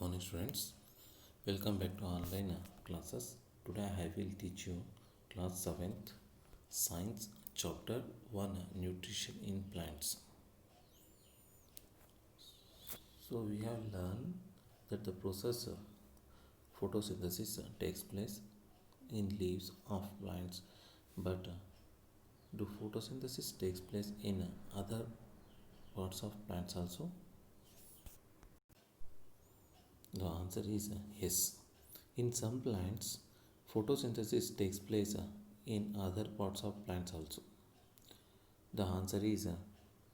Morning students, welcome back to online classes. Today I will teach you class 7th science chapter 1 nutrition in plants. So we have learned that the process of photosynthesis takes place in leaves of plants, but do photosynthesis takes place in other parts of plants also? The answer is yes. In some plants, photosynthesis takes place in other parts of plants also. The answer is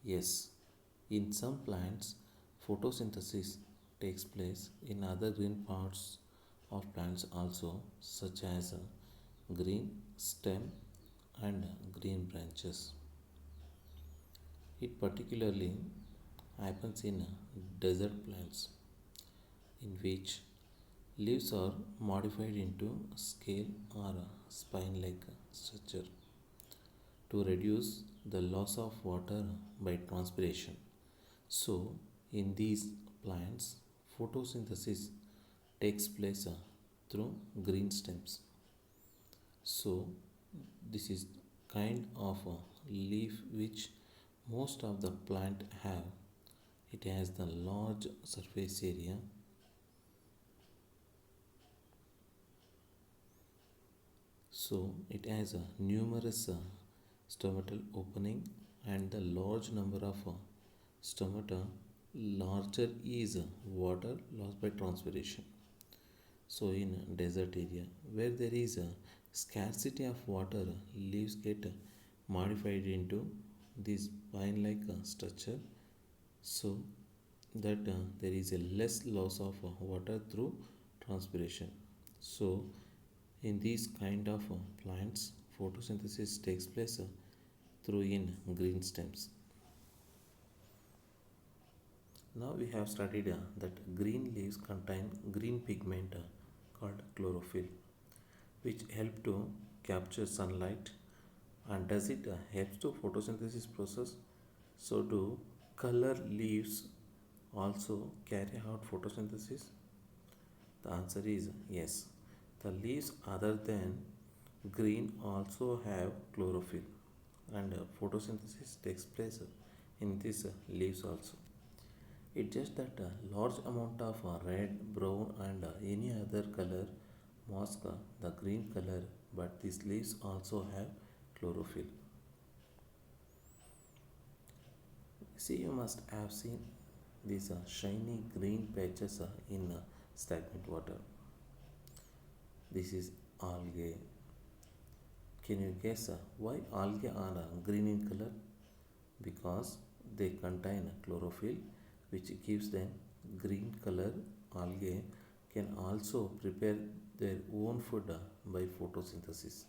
yes. In some plants, photosynthesis takes place in other green parts of plants also, such as green stem and green branches. It particularly happens in desert plants, in which leaves are modified into scale or spine-like structure to reduce the loss of water by transpiration. So, in these plants, photosynthesis takes place through green stems. So, this is kind of a leaf which most of the plant have. It has the large surface area. So it has a numerous stomatal opening and the large number of stomata. Larger is water lost by transpiration. So in desert area where there is a scarcity of water, leaves get modified into this vine-like structure, so that there is a less loss of water through transpiration. So in these kind of plants, photosynthesis takes place through in green stems. Now we have studied that green leaves contain green pigment called chlorophyll, which help to capture sunlight. And does it helps to photosynthesis process? So do color leaves also carry out photosynthesis? The answer is yes. The leaves other than green also have chlorophyll, and photosynthesis takes place in these leaves also. It's just that a large amount of red, brown and any other color mask the green color, but these leaves also have chlorophyll. See, you must have seen these shiny green patches in stagnant water. This is algae. Can you guess why algae are green in color? Because they contain chlorophyll, which gives them green color. Algae can also prepare their own food by photosynthesis.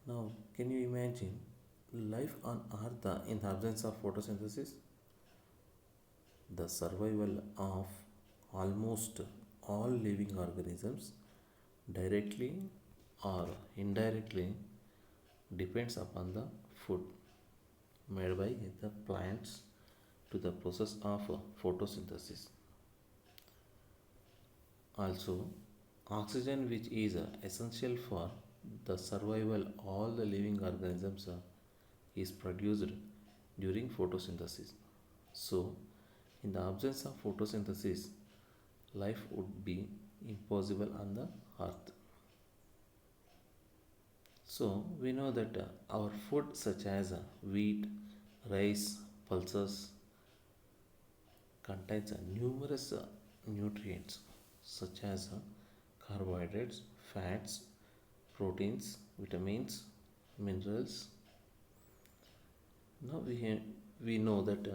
Now, can you imagine life on Earth in the absence of photosynthesis? The survival of almost all living organisms, directly or indirectly, depends upon the food made by the plants to the process of photosynthesis. Also, oxygen, which is essential for the survival all the living organisms, is produced during photosynthesis. So, in the absence of photosynthesis, life would be impossible on the earth. So, we know that our food, such as wheat, rice, pulses, contains numerous nutrients such as carbohydrates, fats, proteins, vitamins, minerals. Now we know that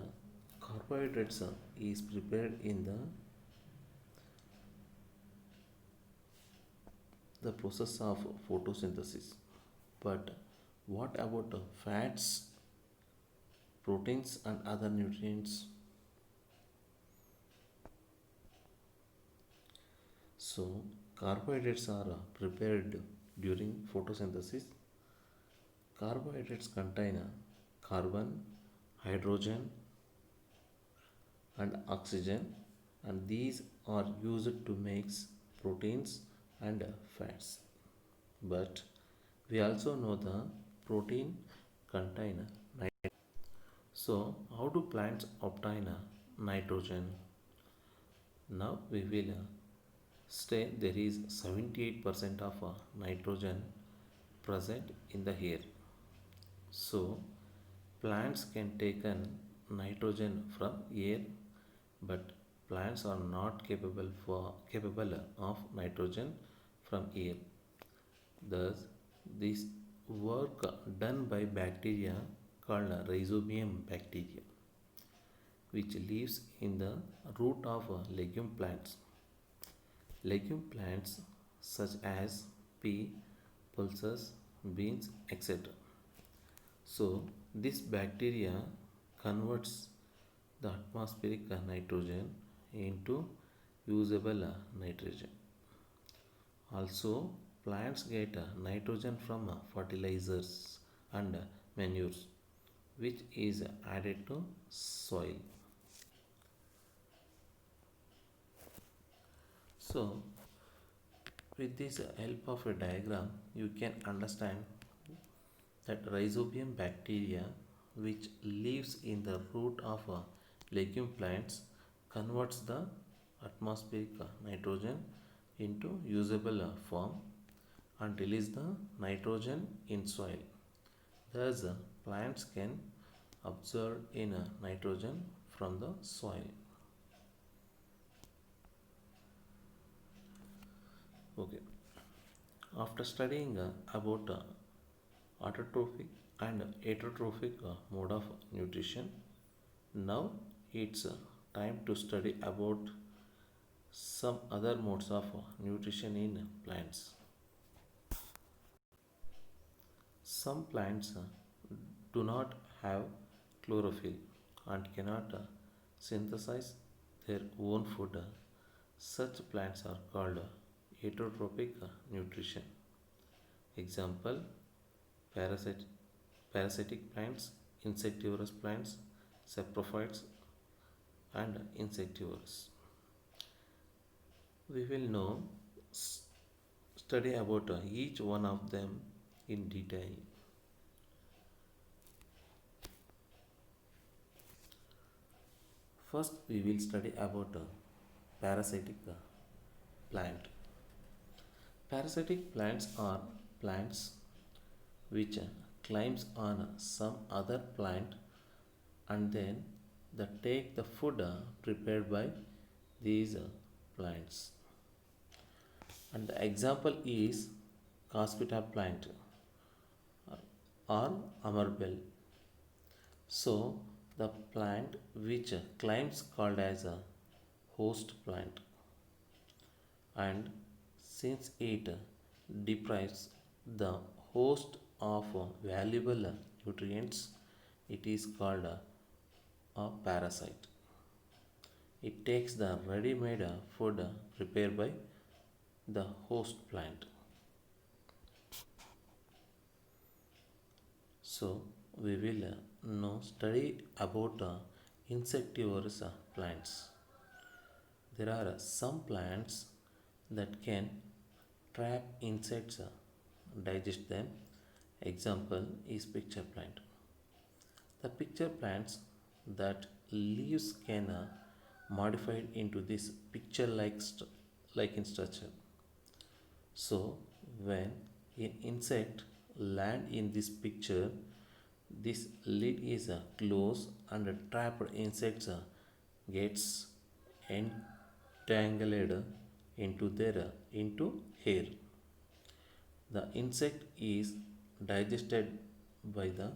carbohydrates is prepared in the process of photosynthesis. But what about fats, proteins and other nutrients? So carbohydrates are prepared during photosynthesis. Carbohydrates contain carbon, hydrogen, and oxygen, and these are used to make proteins and fats. But we also know the protein contain nitrogen. So how do plants obtain nitrogen? Now we will say there is 78% of nitrogen present in the air. So plants can take in nitrogen from air, but plants are not capable of nitrogen from air. Thus, this work done by bacteria called rhizobium bacteria, which lives in the root of legume plants. Legume plants such as pea, pulses, beans, etc. So, this bacteria converts the atmospheric nitrogen into usable nitrogen. Also, plants get nitrogen from fertilizers and manures, which is added to soil. So, with this help of a diagram, you can understand that rhizobium bacteria, which lives in the root of legume plants, converts the atmospheric nitrogen into usable form and release the nitrogen in soil. Thus, plants can absorb in nitrogen from the soil. Okay. After studying about autotrophic and heterotrophic mode of nutrition, now it's time to study about some other modes of nutrition in plants. Some plants do not have chlorophyll and cannot synthesize their own food. Such plants are called heterotrophic nutrition. Example: parasitic, parasitic plants, insectivorous plants, saprophytes, and insectivorous. We will know study about each one of them in detail. First, we will study about parasitic plant. Parasitic plants are plants which climbs on some other plant and then they take the food prepared by these plants. And the example is Caspita plant or amarbel. So the plant which climbs called as a host plant, and since it deprives the host of valuable nutrients, it is called a parasite. It takes the ready-made food prepared by the host plant. So we will now study about insectivorous plants. There are some plants that can trap insects, digest them. Example is picture plant. The picture plants that leaves can modified into this picture like in structure. So when an insect land in this picture, this lid is closed and the trapped insects gets entangled into hair. The insect is digested by the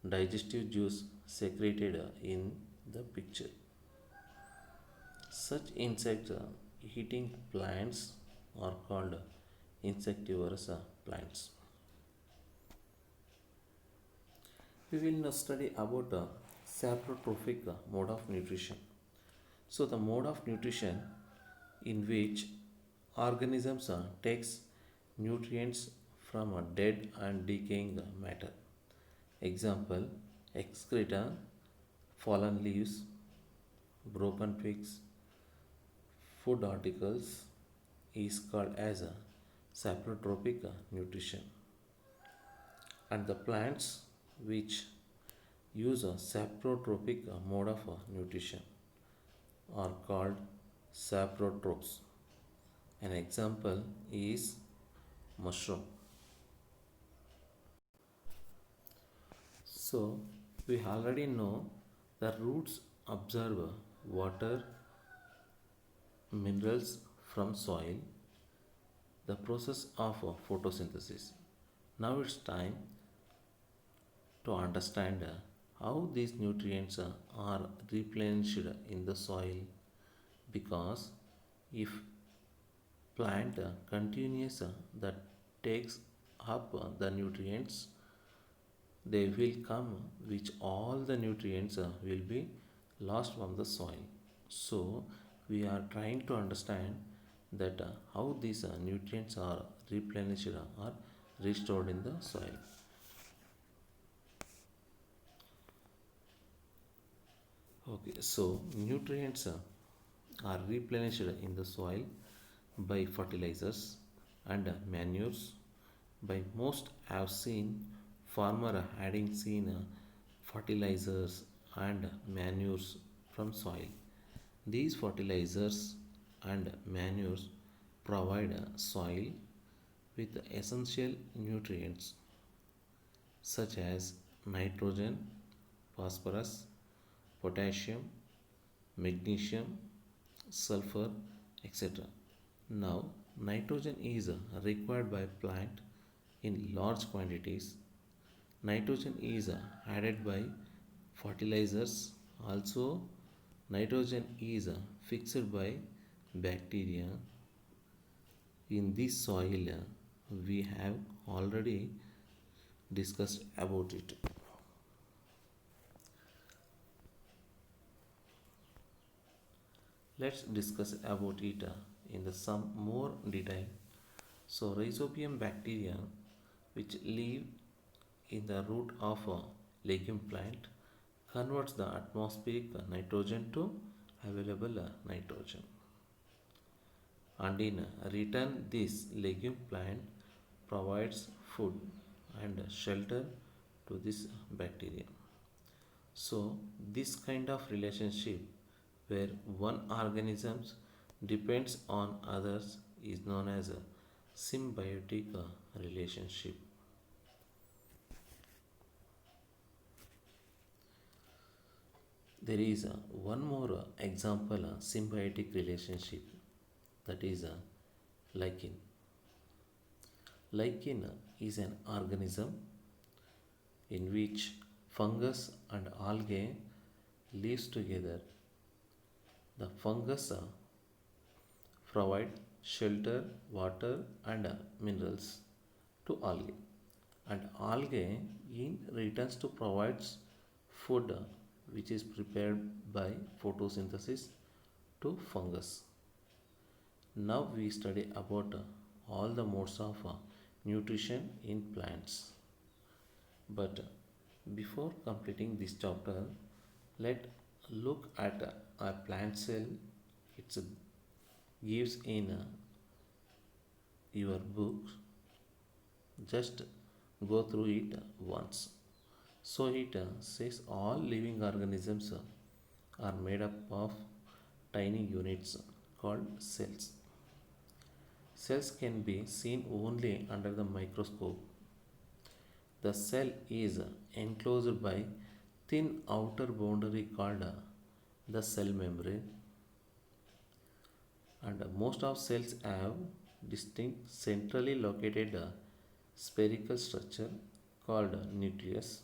digestive juice secreted in the picture. Such insects eating plants are called insectivorous plants. We will now study about saprotrophic mode of nutrition. So the mode of nutrition in which organisms takes nutrients from a dead and decaying matter. Example: excreta, fallen leaves, broken twigs, food articles is called as a saprotrophic nutrition, and the plants which use a saprotrophic mode of nutrition are called saprotrophs. An example is mushroom. So we already know the roots absorb water, minerals from soil, the process of photosynthesis. Now it's time to understand how these nutrients are replenished in the soil, because if plant continues that takes up the nutrients, they will come, which all the nutrients will be lost from the soil. So we are trying to understand that how these nutrients are replenished or restored in the soil. Okay, so nutrients are replenished in the soil by fertilizers and manures. By most have seen farmer adding seen fertilizers and manures from soil. These fertilizers and manures provide soil with essential nutrients such as nitrogen, phosphorus, potassium, magnesium, sulfur, etc. Now, nitrogen is required by plant in large quantities. Nitrogen is added by fertilizers. Also, nitrogen is fixed by bacteria in this soil. We have already discussed about it. Let's discuss about it in the some more detail. So rhizobium bacteria, which live in the root of a legume plant, converts the atmospheric nitrogen to available nitrogen, and in return this legume plant provides food and shelter to this bacteria. So this kind of relationship where one organism depends on others is known as a symbiotic relationship. There is one more example symbiotic relationship, that is lichen. Lichen is an organism in which fungus and algae lives together. The fungus provide shelter, water and minerals to algae, and algae in returns to provides food which is prepared by photosynthesis to fungus. Now we study about all the modes of nutrition in plants. But before completing this chapter, let look at a plant cell. It gives in your book. Just go through it once. So it says all living organisms are made up of tiny units called cells. Cells can be seen only under the microscope. The cell is enclosed by thin outer boundary called the cell membrane, and most of cells have distinct centrally located spherical structure called nucleus.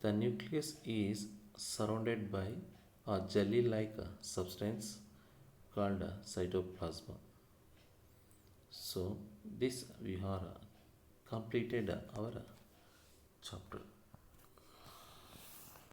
The nucleus is surrounded by a jelly-like substance called cytoplasm. So this we are completed our chapter.